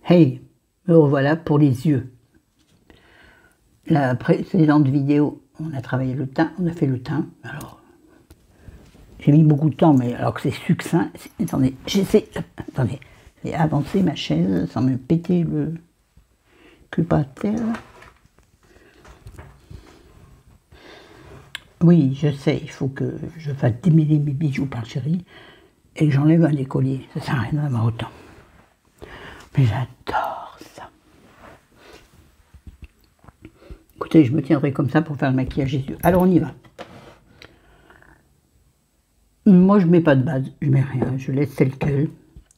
Hey, me revoilà pour les yeux. La précédente vidéo, on a travaillé le teint, on a fait le teint. Alors, j'ai mis beaucoup de temps, mais alors que c'est succinct. Attendez, j'essaie. Attendez, j'ai avancé ma chaise sans me péter le cul par terre. Oui, je sais, il faut que je fasse démêler mes bijoux par chérie et que j'enlève un des colliers. Ça sert à rien d'avoir autant. Mais j'adore ça. Écoutez, je me tiendrai comme ça pour faire le maquillage des yeux. Alors on y va. Moi je mets pas de base, je mets rien, je laisse tel quel.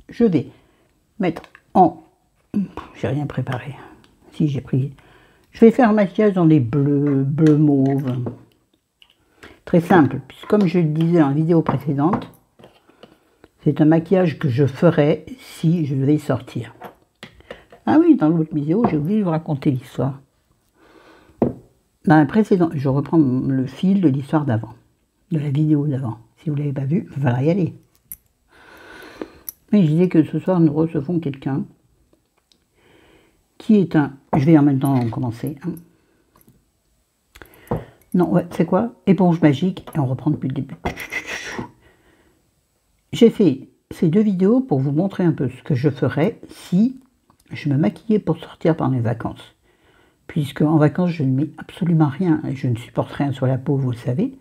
Je vais mettre en... J'ai rien préparé. Si j'ai pris... Je vais faire un maquillage dans des bleus, bleu mauve. Très simple, puisque comme je le disais en vidéo précédente, c'est un maquillage que je ferai si je devais sortir. Ah oui, dans l'autre vidéo, j'ai oublié de vous raconter l'histoire. Dans la précédente, je reprends le fil de l'histoire d'avant, de la vidéo d'avant. Si vous ne l'avez pas vu, il va y aller. Mais je disais que ce soir, nous recevons quelqu'un qui est un... Je vais en même temps commencer. Hein. Non, ouais, c'est quoi? Éponge magique, et on reprend depuis le début. J'ai fait ces deux vidéos pour vous montrer un peu ce que je ferais si je me maquillais pour sortir pendant les vacances. Puisque en vacances, je ne mets absolument rien, et je ne supporte rien sur la peau, vous le savez.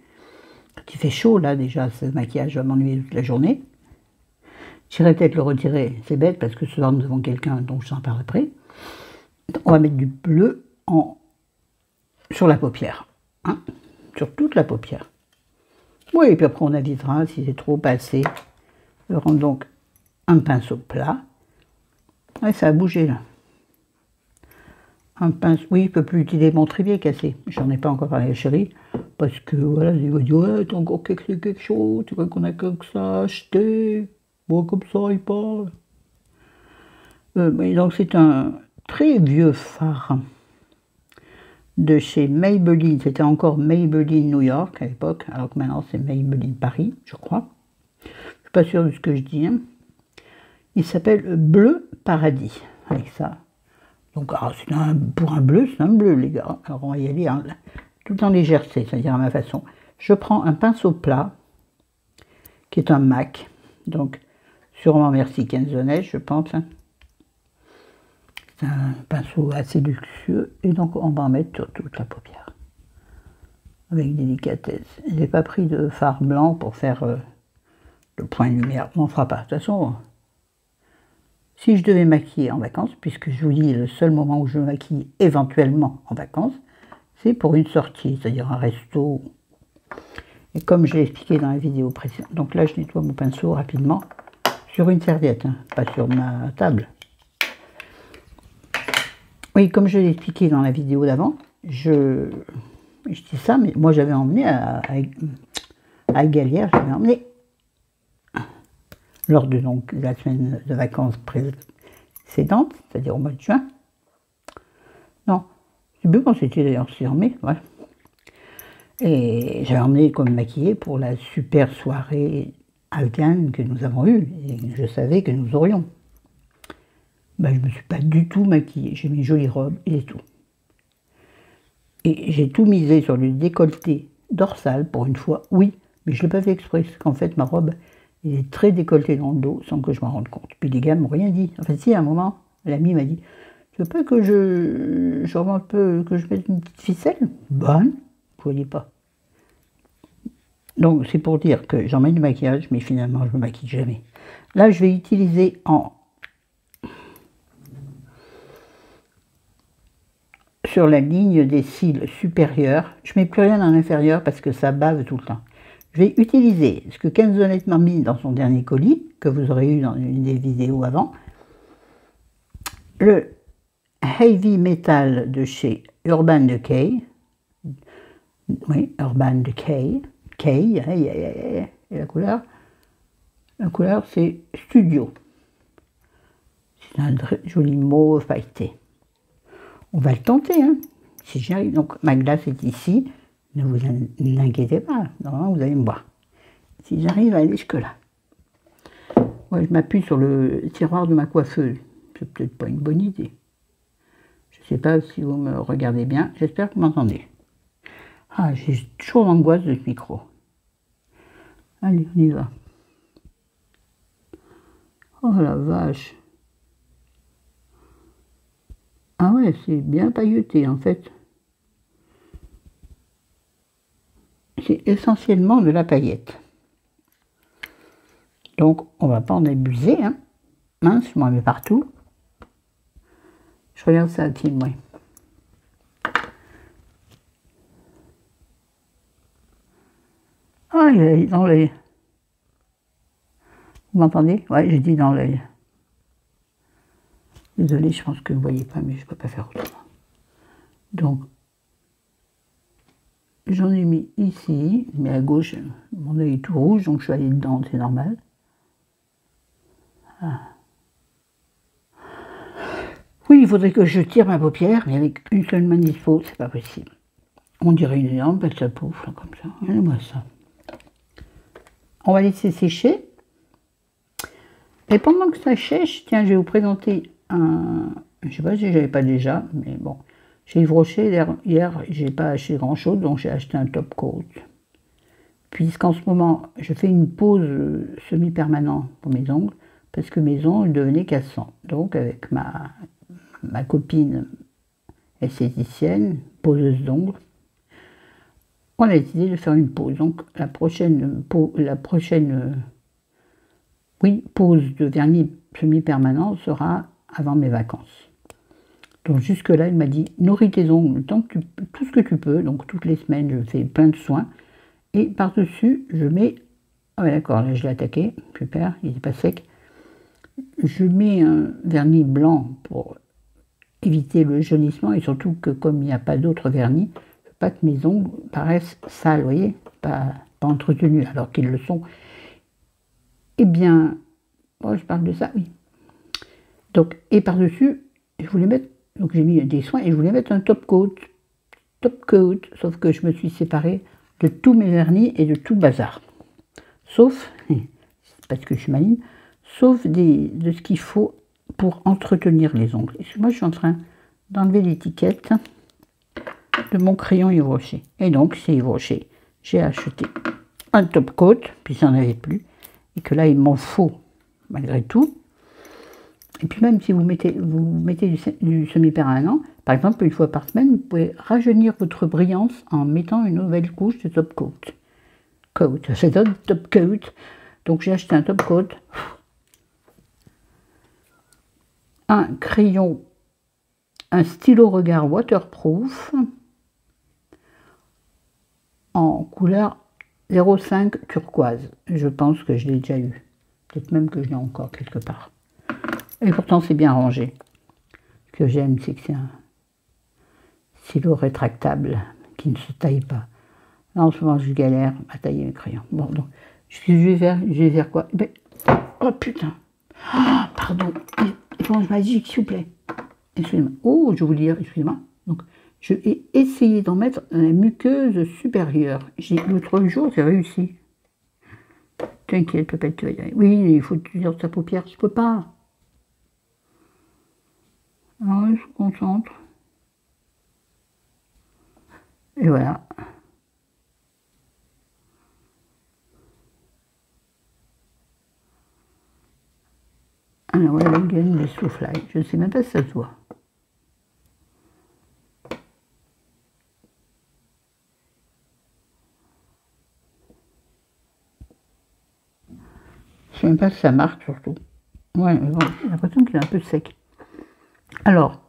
Quand il fait chaud, là, déjà, ce maquillage va m'ennuyer toute la journée. J'irai peut-être le retirer, c'est bête, parce que ce soir, nous avons quelqu'un dont je t'en parle après. On va mettre du bleu sur la paupière, hein, sur toute la paupière. Oui, et puis après, on avisera si c'est trop passé. Je rends donc un pinceau plat. Ouais, ça a bougé, là. Un pinceau, oui, je ne peux plus utiliser mon trépied cassé. J'en ai pas encore parlé à chérie, parce que voilà, il va dire, ouais, t'as encore quelque chose, tu vois qu'on a que ça à acheter. Bon, comme ça, il parle. Donc, c'est un très vieux fard de chez Maybelline. C'était encore Maybelline New York à l'époque, alors que maintenant, c'est Maybelline Paris, je crois. Je ne suis pas sûre de ce que je dis. Hein. Il s'appelle Bleu Paradis, avec ça. Donc, pour un bleu, c'est un bleu, les gars. Alors, on va y aller tout en légèreté, c'est-à-dire à ma façon. Je prends un pinceau plat, qui est un MAC. Donc, sûrement merci Kenzo-Neige, je pense. Hein. C'est un pinceau assez luxueux. Et donc, on va en mettre sur toute la paupière. Avec délicatesse. Je n'ai pas pris de fard blanc pour faire le point de lumière. On n'en fera pas. De toute façon... Si je devais maquiller en vacances, puisque je vous dis le seul moment où je me maquille éventuellement en vacances, c'est pour une sortie, c'est-à-dire un resto. Et comme je l'ai expliqué dans la vidéo précédente, donc là je nettoie mon pinceau rapidement sur une serviette, hein, pas sur ma table. Oui, comme je l'ai expliqué dans la vidéo d'avant, je dis ça, mais moi j'avais emmené à Galière, j'avais emmené lors de donc, la semaine de vacances précédente, c'est-à-dire au mois de juin. Non, je sais plus quand c'était d'ailleurs, c'est en mai, ouais. Et j'avais emmené comme maquillée pour la super soirée afghane que nous avons eue, et je savais que nous aurions. Ben, je ne me suis pas du tout maquillée, j'ai mis une jolie robe et tout. Et j'ai tout misé sur le décolleté dorsal pour une fois, oui, mais je ne l'ai pas fait exprès, parce qu'en fait ma robe... Il est très décolleté dans le dos sans que je m'en rende compte. Puis les gars m'ont rien dit. Enfin si, à un moment, l'ami m'a dit, tu veux pas que je remonte un peu, que je mette une petite ficelle? Bonne, vous ne voyez pas. Donc c'est pour dire que j'en mets du maquillage, mais finalement je ne me maquille jamais. Là je vais utiliser sur la ligne des cils supérieurs. Je ne mets plus rien dans l'inférieur parce que ça bave tout le temps. Je vais utiliser ce que Kenzo-Neige m'a mis dans son dernier colis, que vous aurez eu dans une des vidéos avant, le Heavy Metal de chez Urban Decay. Oui, Urban Decay. Et la couleur c'est Studio. C'est un joli mauve pailleté. On va le tenter, hein, si j'y arrive. Donc ma glace est ici. Ne vous inquiétez pas, normalement vous allez me voir. Si j'arrive à aller jusque-là. Moi, je m'appuie sur le tiroir de ma coiffeuse, c'est peut-être pas une bonne idée. Je ne sais pas si vous me regardez bien, j'espère que vous m'entendez. Ah, j'ai toujours l'angoisse de ce micro. Allez, on y va. Oh la vache. Ah ouais, c'est bien pailleté en fait. C'est essentiellement de la paillette. Donc, on va pas en abuser, hein. Mince, je m'en mets partout. Je regarde ça, Tim, oui. Ah, il est dans l'œil. Vous m'entendez? Ouais, j'ai dit dans l'œil. Désolée, je pense que vous ne voyez pas, mais je ne peux pas faire autrement. Donc, j'en ai mis ici, mais à gauche, mon œil est tout rouge, donc je suis allée dedans, c'est normal. Ah. Oui, il faudrait que je tire ma paupière, mais avec une seule main dispo, c'est pas possible. On dirait une énorme belle sa pouffe, comme ça. Regardez-moi ça. On va laisser sécher. Et pendant que ça sèche, tiens, je vais vous présenter un... Je ne sais pas si j'avais pas déjà, mais bon. Chez Yves Rocher, hier, j'ai pas acheté grand-chose, donc j'ai acheté un top coat. Puisqu'en ce moment, je fais une pause semi-permanente pour mes ongles, parce que mes ongles devenaient cassants. Donc, avec ma copine esthéticienne, poseuse d'ongles, on a décidé de faire une pause. Donc, la prochaine pause de vernis semi-permanent sera avant mes vacances. Donc jusque-là, il m'a dit, nourris tes ongles tout ce que tu peux. Donc toutes les semaines, je fais plein de soins. Et par-dessus, je mets... Ah ouais, d'accord, là je l'ai attaqué. Super, il n'est pas sec. Je mets un vernis blanc pour éviter le jaunissement. Et surtout que comme il n'y a pas d'autre vernis, je veux pas que mes ongles paraissent sales, vous voyez, pas entretenus, alors qu'ils le sont. Eh bien, oh, je parle de ça, oui. Donc, et par-dessus, je voulais mettre, donc j'ai mis des soins et je voulais mettre un top coat, sauf que je me suis séparée de tous mes vernis et de tout bazar. Sauf, parce que je suis maligne, sauf de ce qu'il faut pour entretenir les ongles. Et moi, je suis en train d'enlever l'étiquette de mon crayon Yves Rocher. Et donc, c'est Yves Rocher. J'ai acheté un top coat, puis ça n'en avait plus. Et que là, il m'en faut, malgré tout. Et puis même si vous mettez du semi-permanent, par exemple, une fois par semaine, vous pouvez rajeunir votre brillance en mettant une nouvelle couche de top coat. C'est un top coat. Donc j'ai acheté un top coat, un crayon, un stylo regard waterproof en couleur 05 turquoise. Je pense que je l'ai déjà eu. Peut-être même que je l'ai encore quelque part. Et pourtant, c'est bien rangé. Ce que j'aime, c'est que c'est un stylo rétractable qui ne se taille pas. Là, en ce moment, je galère à tailler mes crayons. Bon, donc, ce que je vais faire quoi? Ben, oh putain! Ah, pardon! Éponge magique, s'il vous plaît. Excusez-moi. Oh, je vous dis, excusez-moi. Donc, je vais essayer d'en mettre dans la muqueuse supérieure. L'autre jour, j'ai réussi. T'inquiète, peut-être tu vas y arriver. Oui, il faut dire sa paupière, je peux pas. Alors, je me concentre. Et voilà. Alors, ouais, la gaine des souffles. Je ne sais même pas si ça se voit. Je ne sais même pas si ça marque, surtout. Ouais, mais bon, j'ai l'impression qu'il est un peu sec. Alors,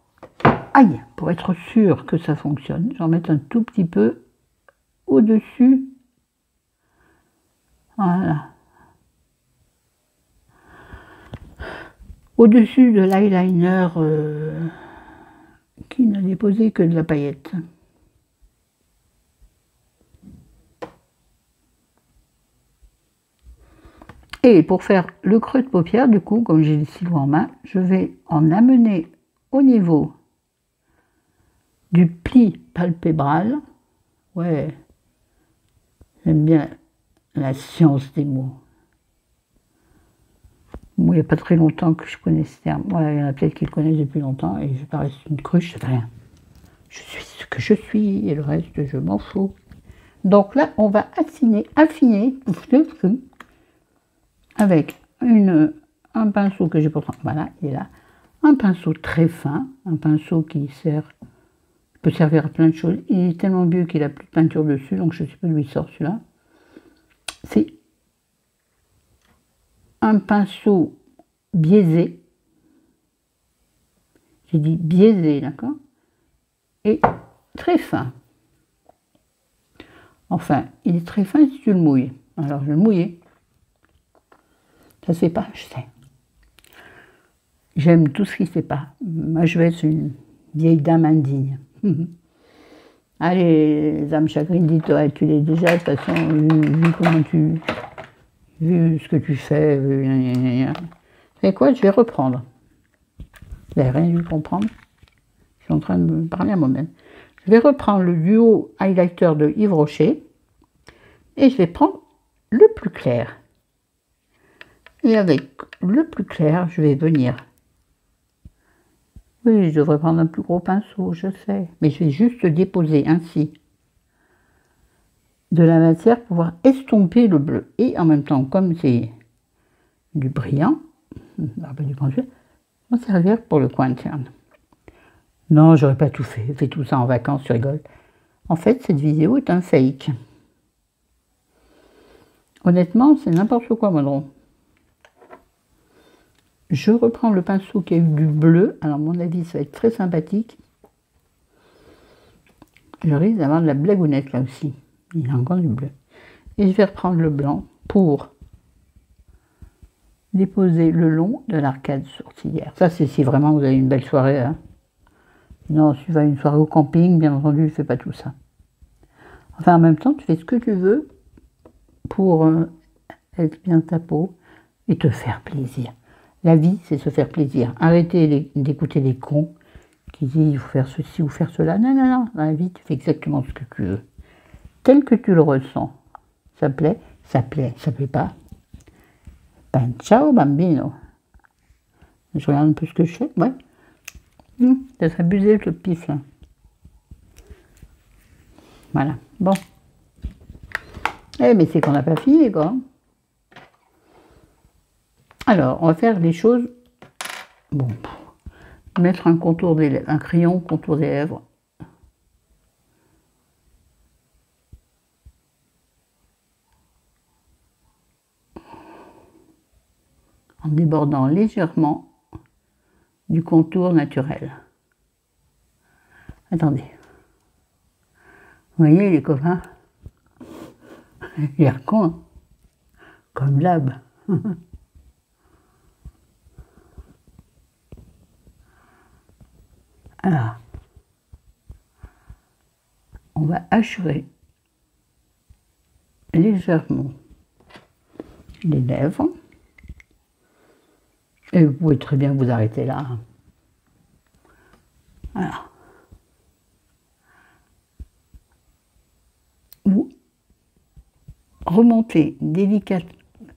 aïe, pour être sûr que ça fonctionne, j'en mets un tout petit peu au-dessus. Voilà. Au-dessus de l'eyeliner qui n'a déposé que de la paillette. Et pour faire le creux de paupière, du coup, comme j'ai le stylo en main, je vais en amener au niveau du pli palpébral. Ouais, j'aime bien la science des mots. Moi, il n'y a pas très longtemps que je connais ce terme. Voilà, il y en a peut-être qui le connaissent depuis longtemps, et je parais une cruche, ça fait rien. Je suis ce que je suis, et le reste, je m'en fous. Donc là, on va affiner avec un pinceau que j'ai pourtant, voilà, il est là, un pinceau très fin, un pinceau qui peut servir à plein de choses. Il est tellement vieux qu'il n'a plus de peinture dessus, donc je ne sais pas d'où il sort celui-là. C'est un pinceau biaisé, j'ai dit biaisé, d'accord, et très fin. Enfin, il est très fin si tu le mouilles. Alors, je vais le mouiller. Ça se fait pas, je sais. J'aime tout ce qui se fait pas. Moi, je vais être une vieille dame indigne. Allez, les âmes chagrines, dis-toi, tu l'es déjà, de toute façon, vu comment vu ce que tu fais, et quoi, je vais reprendre. Vous n'avez rien dû comprendre. Je suis en train de me parler à moi-même. Je vais reprendre le duo highlighter de Yves Rocher et je vais prendre le plus clair. Et avec le plus clair, je vais venir. Oui, je devrais prendre un plus gros pinceau, je sais. Mais je vais juste déposer ainsi de la matière pour pouvoir estomper le bleu. Et en même temps, comme c'est du brillant, du penchant, va servir pour le coin interne. Non, j'aurais pas tout fait. Je fais tout ça en vacances, tu rigoles. En fait, cette vidéo est un fake. Honnêtement, c'est n'importe quoi, mon drôle. Je reprends le pinceau qui a eu du bleu. Alors, à mon avis, ça va être très sympathique. Je risque d'avoir de la blagounette, là aussi. Il y a encore du bleu. Et je vais reprendre le blanc pour déposer le long de l'arcade sourcilière. Ça, c'est si vraiment vous avez une belle soirée, hein. Non, si tu vas à une soirée au camping, bien entendu, je ne fais pas tout ça. Enfin, en même temps, tu fais ce que tu veux pour être bien ta peau et te faire plaisir. La vie, c'est se faire plaisir. Arrêtez d'écouter les cons qui disent il faut faire ceci ou faire cela. Non, non, non. Dans la vie, tu fais exactement ce que tu veux. Tel que tu le ressens. Ça plaît, ça plaît. Ça plaît pas. Ben, ciao, bambino. Je regarde un peu ce que je fais. Ouais. Ça serait abusé le pif là. Voilà. Bon. Eh, mais c'est qu'on n'a pas fini, quoi. Alors, on va faire les choses. Bon. Mettre un contour des lèvres, un crayon contour des lèvres. En débordant légèrement du contour naturel. Attendez. Vous voyez les copains? Il a l'air con, hein, comme l'ab. Alors, on va hachurer légèrement les lèvres. Et vous pouvez très bien vous arrêter là. Voilà. Vous remontez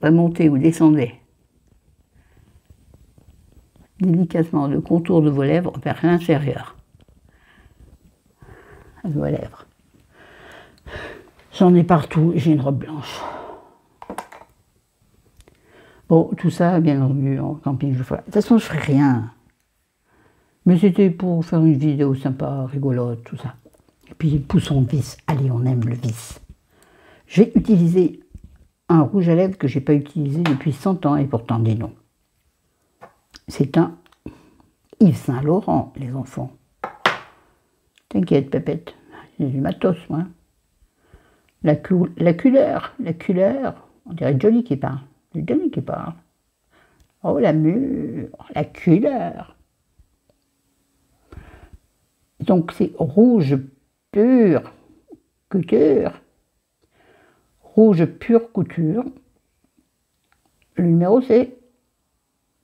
remontez ou descendez délicatement le contour de vos lèvres vers l'intérieur de vos lèvres. J'en ai partout, j'ai une robe blanche. Bon, tout ça, bien entendu, en camping, je le ferai. De toute façon, je ne ferai rien. Mais c'était pour faire une vidéo sympa, rigolote, tout ça. Et puis, poussons le vis. Allez, on aime le vis. Je vais utiliser un rouge à lèvres que je n'ai pas utilisé depuis 100 ans, et pourtant, dis non. C'est un Yves Saint Laurent, les enfants. T'inquiète, pépette. J'ai du matos, moi. La couleur. On dirait Johnny qui parle. C'est Johnny qui parle. Oh, la mûre, la couleur. Donc, c'est rouge pur couture. Rouge pure couture. Le numéro, c'est...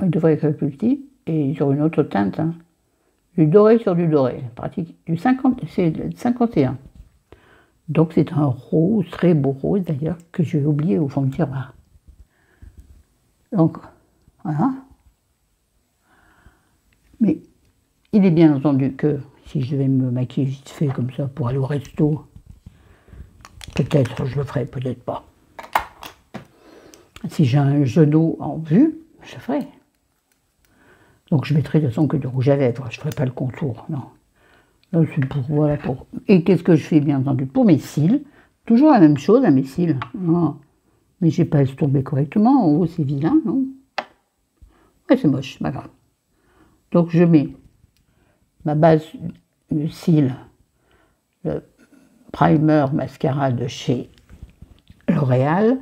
Il devrait être plus petit. Et sur une autre teinte. Hein. Du doré sur du doré. Pratique. Du 50, c'est le 51. Donc, c'est un rose, très beau rose d'ailleurs, que j'ai oublié au fond du tiroir. Donc, Voilà. Mais il est bien entendu que si je devais me maquiller vite fait comme ça pour aller au resto, peut-être je le ferai, peut-être pas. Si j'ai un genou en vue, je le ferai. Donc je mettrai de toute façon que du rouge à lèvres, je ne ferai pas le contour, non. Là, c'est pour, voilà, pour... Et qu'est-ce que je fais, bien entendu, pour mes cils? Toujours la même chose à mes cils. Oh. Mais j'ai pas estombé correctement, en haut c'est vilain, non? Ouais, c'est moche, pas grave. Donc je mets ma base de cils, le primer mascara de chez L'Oréal,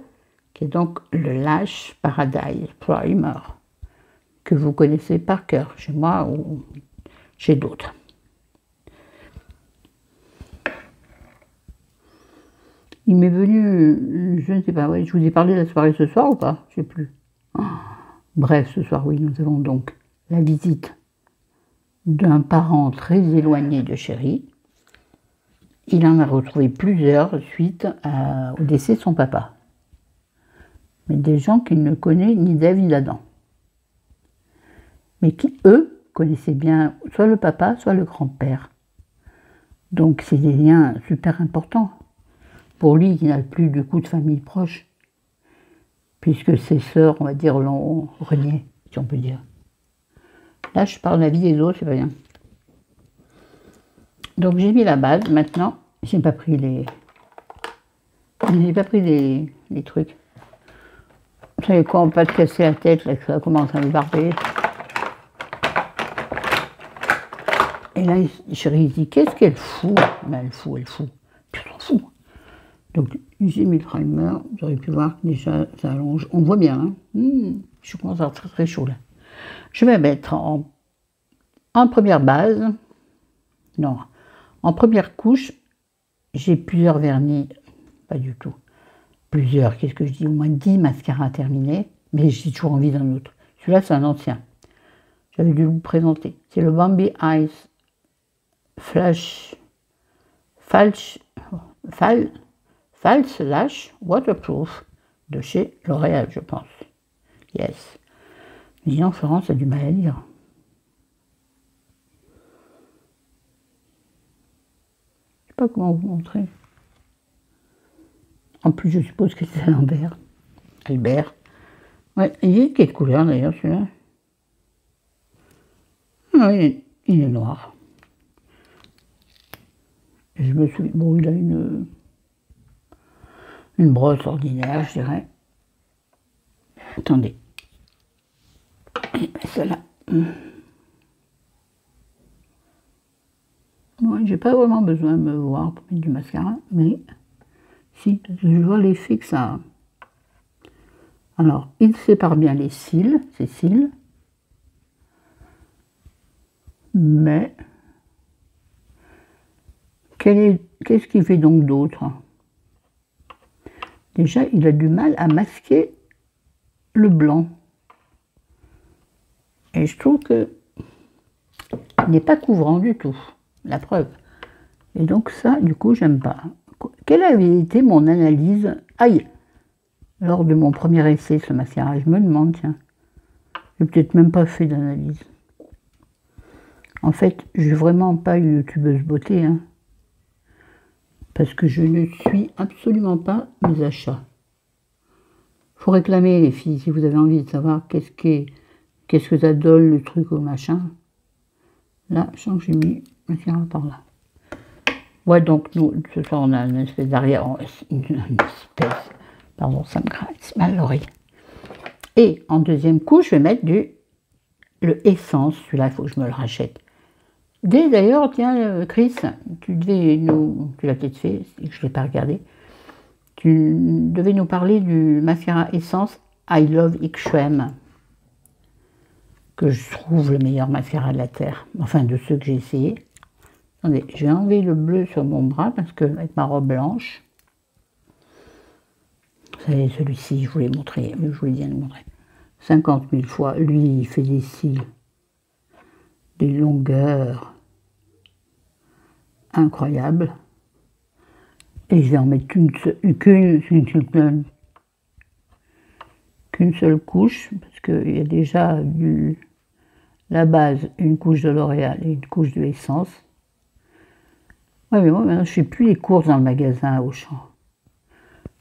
qui est donc le Lash Paradise Primer, que vous connaissez par cœur, chez moi ou chez d'autres. Il m'est venu, je ne sais pas, ouais, je vous ai parlé de la soirée ce soir ou pas? Je ne sais plus. Oh. Bref, ce soir, oui, nous avons donc la visite d'un parent très éloigné de Chéri. Il en a retrouvé plusieurs suite au décès de son papa. Mais des gens qu'il ne connaît ni d'Ève ni d'Adam. Mais qui, eux, connaissaient bien soit le papa, soit le grand-père. Donc c'est des liens super importants. Pour lui, qui n'a plus du coup de famille proche, puisque ses sœurs, on va dire, l'ont renié, si on peut dire. Là, je parle de la vie des autres, c'est pas bien. Donc j'ai mis la base, maintenant, j'ai pas pris les... les trucs. Vous savez quoi, on va pas te casser la tête, là, que ça commence à me barber. Et là, Chéri dit, qu'est-ce qu'elle fout? Ben, elle fout. Tu t'en fous. Donc, j'ai mis le primer, vous aurez pu voir, déjà, ça allonge. On voit bien, hein. Je commence à être très très chaud, là. Je vais mettre en première base, non, en première couche, j'ai plusieurs vernis, pas du tout. Plusieurs, qu'est-ce que je dis, au moins 10 mascaras terminés, mais j'ai toujours envie d'un autre. Celui-là, c'est un ancien. J'avais dû vous présenter. C'est le Bambi Eyes False Lash Waterproof de chez L'Oréal, je pense. Yes. Disons, Florence a du mal à lire. Je ne sais pas comment vous montrer. En plus, je suppose que c'est à l'envers. Albert. Ouais, il est quelle couleur d'ailleurs celui-là? Ah, il est noir. Je me souviens. Bon, il a une brosse ordinaire, je dirais. Attendez. Celle-là. Bon, j'ai pas vraiment besoin de me voir pour mettre du mascara, mais si, je vois l'effet que ça a. Alors, il sépare bien les cils, ces cils, mais qu'est-ce qu'il fait donc d'autre? Déjà, il a du mal à masquer le blanc. Et je trouve que il n'est pas couvrant du tout, la preuve. Et donc ça, du coup, j'aime pas. Quelle avait été mon analyse? Aïe! Lors de mon premier essai, ce mascara, je me demande, tiens, j'ai peut-être même pas fait d'analyse. En fait, je suis vraiment pas une youtubeuse beauté, hein, parce que je ne suis absolument pas mes achats. Faut réclamer, les filles, si vous avez envie de savoir qu'est-ce que ça donne, le truc au machin. Là, je sens que j'ai mis mascara par là. Ouais, donc nous, ce soir, on a une espèce d'arrière, une espèce, pardon, ça me gratte mal l'oreille. Et en deuxième couche, je vais mettre le Essence, celui-là, il faut que je me le rachète. D'ailleurs, tiens, Chris, tu l'as peut-être fait, je ne l'ai pas regardé, tu devais nous parler du mascara Essence I Love Extreme, que je trouve le meilleur mascara de la Terre, enfin de ceux que j'ai essayé. Attendez, je vais enlever le bleu sur mon bras, parce que avec ma robe blanche, vous savez, celui-ci, je vous l'ai montré, je vous l'ai bien montré 50 000 fois. Lui, il fait des cils, des longueurs incroyables. Et je vais en mettre qu'une qu'une seule couche, parce qu'il y a déjà la base, une couche de L'Oréal et une couche de l'essence. Ouais, mais moi maintenant je fais plus les courses dans le magasin Auchan.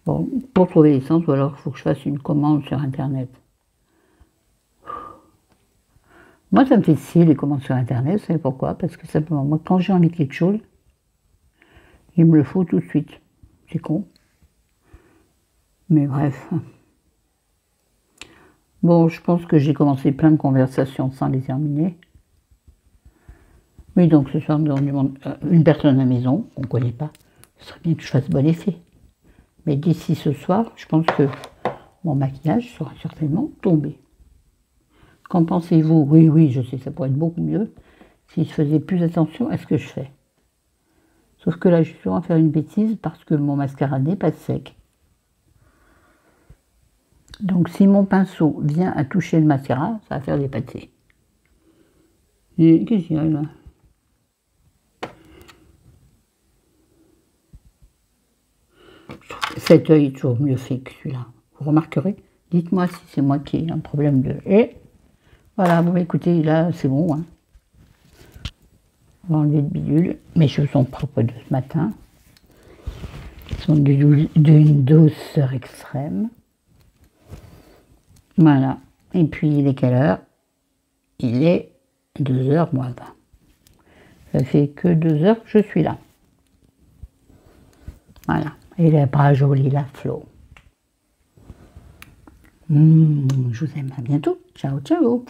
Bon, pour trouver l'essence, ou alors il faut que je fasse une commande sur internet. Moi ça me fait chier les commandes sur internet, vous savez pourquoi? Parce que simplement, moi quand j'ai envie de quelque chose, il me le faut tout de suite. C'est con. Mais bref. Bon, je pense que j'ai commencé plein de conversations sans les terminer. Oui, donc ce soir, nous avons une personne à la maison, qu'on ne connaît pas. Ce serait bien que je fasse bon effet. Mais d'ici ce soir, je pense que mon maquillage sera certainement tombé. Qu'en pensez-vous? Oui, oui, je sais, ça pourrait être beaucoup mieux si je faisais plus attention à ce que je fais. Sauf que là, je suis sûre à faire une bêtise parce que mon mascara n'est pas sec. Donc si mon pinceau vient à toucher le mascara, ça va faire des pâtés. Et qu'est-ce qu'il y a là? Cet œil est toujours mieux fait que celui-là. Vous remarquerez? Dites-moi si c'est moi qui ai un problème de... Et voilà, bon écoutez, là c'est bon. Hein. On va enlever le bidule. Mes cheveux sont propres de ce matin. Ils sont d'une douceur extrême. Voilà. Et puis il est quelle heure? Il est 2h moins 20. Ça fait que 2 heures que je suis là. Voilà. Et les bras jolis, la flot. Je vous aime, à bientôt. Ciao, ciao.